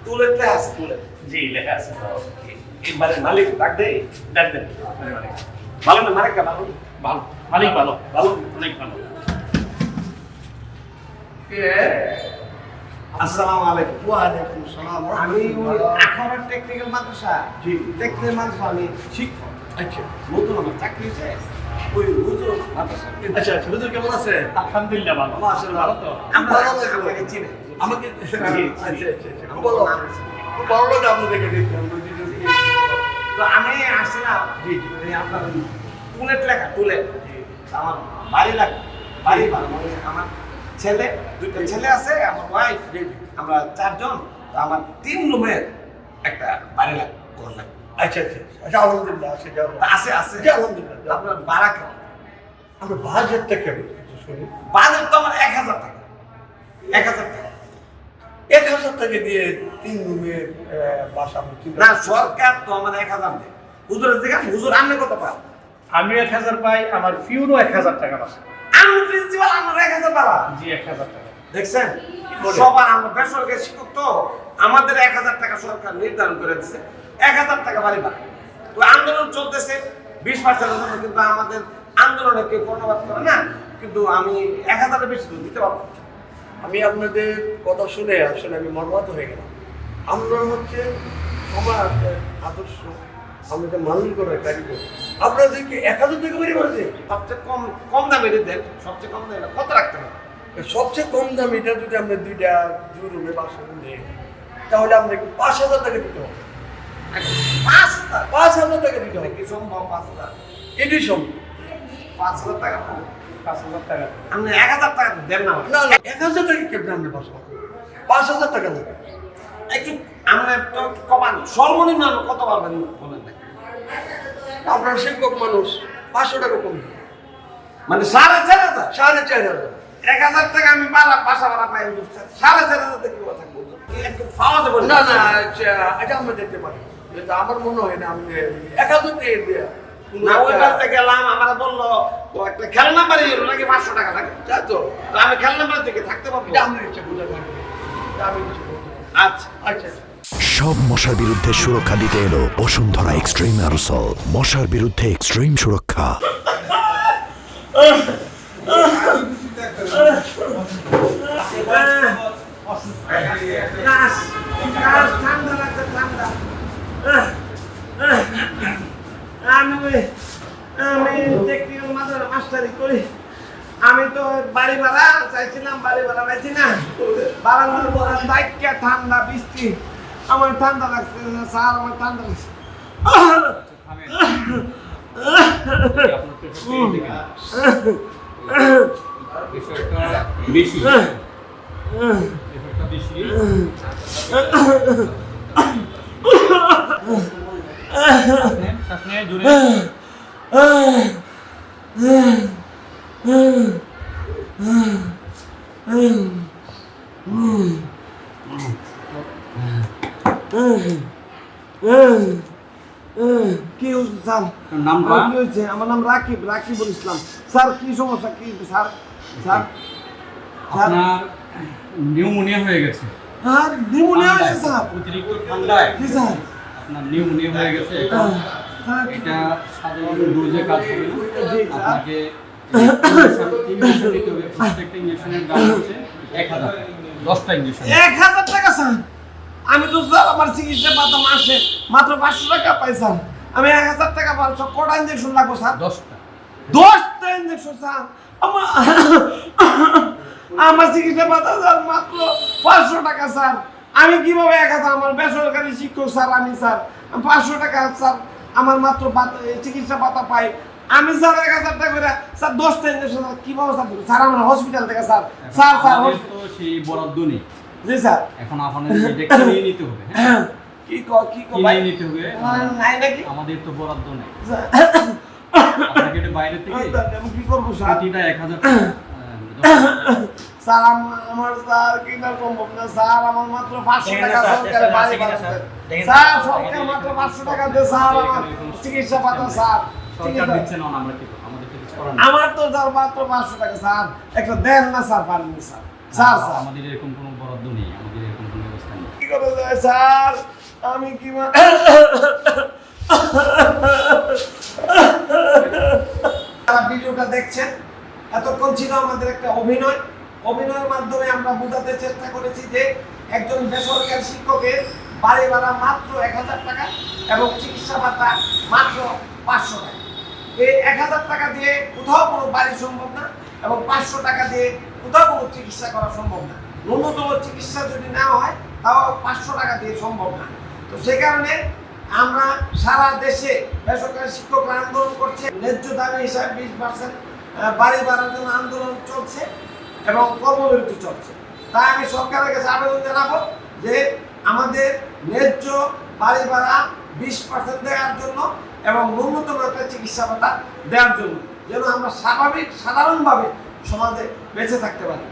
To-let লেখা আছে to-let. জি লেখা আছে। মানে মালিক ডাক দেই। ডাক দেন। ভালো না মালিকটা ভালো? ভালো, মালিক ভালো, ভালো। অনেক ভালো। আসসালামু আলাইকুম। ওয়ালাইকুম সালাম। আমি ওই আখাউড়া টেকনিক্যাল মাদ্রাসা টেকনিক্যাল মাদ্রাসা আমি শিক্ষক। আচ্ছা নতুন আমার চাকরি হয়েছে ওই হুজুর মাদ্রাসা। আচ্ছা আচ্ছা হুজুর কেমন আছে? আলহামদুলিল্লাহ ভালো। মাশাআল্লাহ। ভালো তো? আমরা ভালো লাগলো। আপনাকে চিনি। আমাকে জি, আচ্ছা জি। আচ্ছা আচ্ছা আমার বলো নাম আছে। খুব ভালো লাগে আপনাদেরকে দেখতে আমরা দুজন তো আমি আসছিলাম জি জি এই আপনার টুলেট লেখা টুলেট আমার বাড়ি লাগে বাড়ি ভালো মানে আমার ছেলে দুইটা ছেলে আছে আমার ওয়াইফ জি জি আমরা চারজন তো আমার 3 রুমের একটা বাড়ি লাগে ঘর লাগে আচ্ছা আচ্ছা আচ্ছা আলহামদুলিল্লাহ আছে যাও তা আছে আছে জি আলহামদুলিল্লাহ যাও। আপনার ভাড়া কেমন? আমরা বাজেটটা কেমন শুনি বাজেট তো আমার 1000 টাকা 1000 টাকা 1000 টাকা দিয়ে 3 রুমের বাসা আমি চিন্তা না সরকার তো আমার 1000 দেয় হুজুরের দিকে হুজুর আপনি কত পান? আমি 1000 পাই, আমার ফিউরও 1000 টাকা আছে। আমি প্রিন্সিপাল আমার 1000 পালা জি 1000 টাকা। দেখছেন বলে? সবার আমরা বেসরকারি শিক্ষক তো আমাদের 1000 টাকা সরকার নির্ধারণ করে দিচ্ছে 1000 টাকা বাড়ি ভাড়া তো আন্দোলন চলতেছে 20% জন্য কিন্তু আমাদের আন্দোলনে কেউ কর্ণপাত করে না কিন্তু আমি 1000 বেশি তো দিতে পারবো না। আমি আপনাদের কথা শুনে আসলে আমি মর্মাহত হয়ে গেলাম। আমরা হচ্ছে সমাজ আদর্শ আমাদের মানুষ করার কারিগর আপনাদেরকে 1000 টাকা বেরিয়ে পড়েছে। সবচেয়ে কম কম দামে দেন সবচেয়ে কম দামে কত রাখতে হবে? সবচেয়ে কম দাম এটা যদি আমরা দুই রুমে বাসা নেই তাহলে আপনাকে 5000 টাকা দিতে হবে। 5000 টাকা দিতে হবে কি সম্ভব 5000 এটি সম্ভব 5000 টাকা 5000 টাকা। আপনি 1000 টাকা দেন না আমাকে। না না 1000 টাকা কেমন আমরা বাসা পাবো 5000 টাকা লাগবে। একটু আমরা তো কমান সর্বনিম্ন কত পারবেন বলেন না আপনার শিক্ষক মানুষ 500 টাকা কম দিন। মানে 4500 4500 1000 টাকা আমি বাসা ভাড়া পাই 4500 টাকা কি কথা বলছো একটু পাওয়া যাবে না না আচ্ছা এটা আমরা দেখতে পারি কিন্তু আমার মনে হয় না আপনি 1000 টাকা দিয়ে না ওই বাড়িতে গেলাম আমরা বললো তো একটা খেলনা বাড়ি এলো নাকি 500 টাকা লাগে তা তো তো আমি খেলনা বাড়ি থেকে থাকতে পারবো এটা আমরা ইচ্ছা বুঝা থাকবে এটা আমি কিছু বলতে পারি না। আচ্ছা আচ্ছা সব মশার বিরুদ্ধে সুরক্ষা দিতে এলো বসুন্ধরা এক্সট্রিম অ্যারোসল। মশার বিরুদ্ধে এক্সট্রিম সুরক্ষা। কাশ কাশ ঠান্ডা লাগছে ঠান্ডা আমি টেকনিক্যাল মাস্টারি করি আমি তো বাড়ি ভাড়া চাইছিলাম বাড়ি ভাড়া পাইছি না বারান্দার পরে বাইকটা ঠান্ডা বৃষ্টি আমার ঠান্ডা লাগছে স্যার আমার ঠান্ডা লাগছে বেশি কি হয়েছে স্যার নামটা? আমার কি হয়েছে আমার নাম রাকিবুল ইসলাম স্যার কি সমস্যা কি স্যার স্যার স্যার আপনার নিউমোনিয়া হয়ে গেছে। আর নিউমোনিয়া হয়েছে স্যার অতিরিক্ত ঠান্ডায় কি স্যার আপনার নিউমোনিয়া হয়ে গেছে। স্যার এটা সাধারণ ডোজে কাজ হবে না। জি, স্যার। আপনাকে ইঞ্জেকশন 3 মাসে দিতে হবে। প্রত্যেকটা ইঞ্জেকশনের দাম হচ্ছে 1000 10টা ইঞ্জেকশন। 1000 টাকা স্যার আমি তো স্যার আমার চিকিৎসা পাতা মাসে মাত্র 500 টাকা পাই স্যার আমি 1000 টাকা পাচ্ছ কটা ইঞ্জেকশন লাগবে স্যার 10টা 10টা ইঞ্জেকশন স্যার আমার আমার চিকিৎসা পাতা স্যার মাত্র 500 টাকা স্যার আমি কিভাবে 1000 আমার বেসরকারি শিক্ষক স্যার আমি স্যার 500 টাকা স্যার আমার মাত্র চিকিৎসা পাতা পাই আমি স্যার 1000 টাকা করে স্যার 10টা ইঞ্জেকশন কিভাবে স্যার দেব? স্যার আমরা হসপিটাল থেকে স্যার স্যার স্যার আমাদের তো সেই বরাদ্দ নেই। জি স্যার এখন আপনাদের এটা কিনে নিতে হবে। হ্যাঁ? কি কিনে ভাই নিতে হবে। নাই নাকি আমাদের তো বরাদ্দ নেই। স্যার, আপনাকে এটা বাইরে থেকে আমি কি করবো স্যার প্রতিটা 1000 টাকা স্যার আমার স্যার কিনা সম্ভব না স্যার আমার মাত্র 500 টাকা সরকার বাড়ি বাড়াচ্ছে স্যার সরকার মাত্র 500 টাকা দিয়ে স্যার আমার চিকিৎসা পাতা স্যার সরকার দিচ্ছে না আমরা কি করব? আমাদের তো কিছু করার নেই। আমার তো স্যার মাত্র 500 টাকা স্যার একটা দেন না স্যার পারেন স্যার স্যার স্যার আমাদের এরকম কোনো বরাদ্দ নেই, আমাদের এরকম কোনো ব্যবস্থা নেই। করে যায় স্যার, আমি কি যারা ভিডিওটা দেখছেন, এতক্ষণ ছিল আমাদের একটা অভিনয়ের মাধ্যমে আমরা বোঝাতে চেষ্টা করেছি যে একজন বেসরকারি শিক্ষকের বাড়ি ভাড়া মাত্র 1000 টাকা এবং চিকিৎসা ভাতা মাত্র 500 টাকা। এই 1000 টাকা দিয়ে কোথাও কোনো বাড়ি সম্ভব না এবং 500 টাকা দিয়ে কোথাও কোনো চিকিৎসা করা সম্ভব না। ন্যূনতম চিকিৎসা যদি নেওয়া হয় তাও 500 টাকা দিয়ে সম্ভব না। তো সেই কারণে আমরা সারা দেশে বেসরকারি শিক্ষকরা আন্দোলন করছে, ন্যায্য দাবি হিসাবে 20% বাড়ি ভাড়ার জন্য আন্দোলন চলছে এবং কর্মবিরতি চলছে। তাই আমি সরকারের কাছে আবেদন জানাবো যে আমাদের ন্যায্য বাড়ি ভাড়া 20% দেওয়ার জন্য এবং ন্যূনতম একটা চিকিৎসা ভাতা দেওয়ার জন্য, যেন আমরা সাধারণভাবে সমাজে বেঁচে থাকতে পারি।